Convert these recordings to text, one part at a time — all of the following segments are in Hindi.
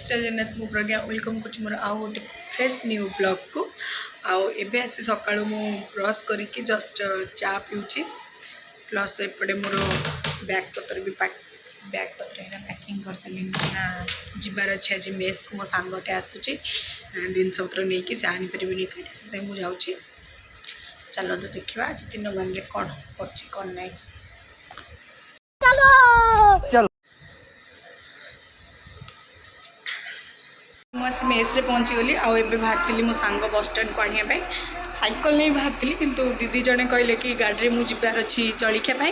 जय जगन्नाथ मु प्रज्ञा वेलकम कर मोर आउ गोटे फ्रेश न्यू ब्लॉग को आउ एबे आसी सका ब्रश करके जस्ट चा पिऊँ प्लस एपटे मोर बैग पत्र भी बैग पत्र पैकिंग कर सारे ना जीवार अच्छे आज मेस को मो सांगटे आसूची जिनस पत्र नहीं कि आनीपारे कहीं से मुझे जाऊँगी चलते देखा आज दिन मान कौन कर ना मुझे मेस रे पहुँची गली आउ बाहरी मो सांग बस स्टैंड को आने साइकिल नहीं बाहरी किंतु दीदी जड़े कहले कि गाड़ी में मुझार अच्छी जलिया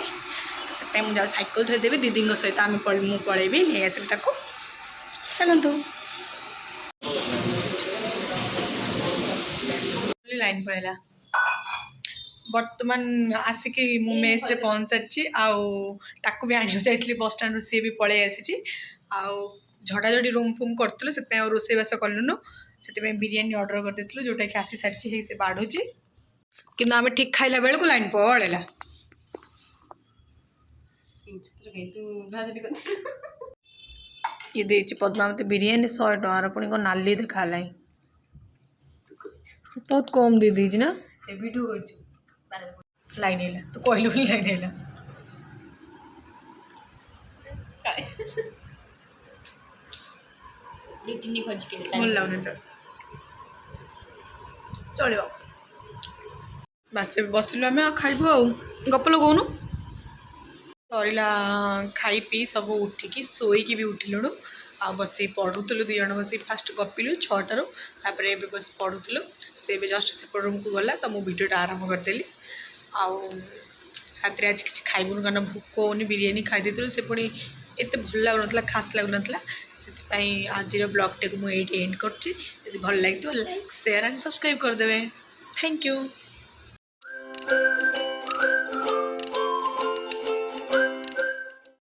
से मुझे साइकिल थोदेवी दीदी सहित आम मुझे पलैबी नहीं आसबि ताको चलतु लाइन पड़ेगा बर्तमान आसिकी मु मेस रे पहुँच सारी आउ भी आने जाइए बस स्टैंड सी भी पलि आसी झड़ाझड़ी रूम फूम करूँ से रोसईबास कलुनु से बिरियानी ऑर्डर कर देलु जोटा कि आसी सारी से बाढ़ुची कि आम ठीक खाइला बेलू लाइन पड़ेगा ये देची पद्मावती बिरियानी 100 टकर पुणी कौन नाली देखा बहुत कम दे दीजिए ना लाइन है तो कहलु लाइन है भल लगुनि तो चलो बस बसलु आम खाइबू आ गप लगौनु सरला खाई पी सब उठिकी शोईकी भी उठिलुणु आ बस पढ़ुलु दुई जन बस फास्ट गपिलु 6टारू तापर ए बस पढ़ुलु से जस्ट सेपट रूम को गला तो मुझे भिडियोटा आरंभ करदेली आउ रात आज किसी खाइबुन कारण भोक होनी बिरियानी खाई से पुणी एत भल लगुन खास लगुन से आज ब्लॉग टे मुझे एंड कर भल लगे लाइक शेयर एंड सब्सक्राइब करदे थैंक यू।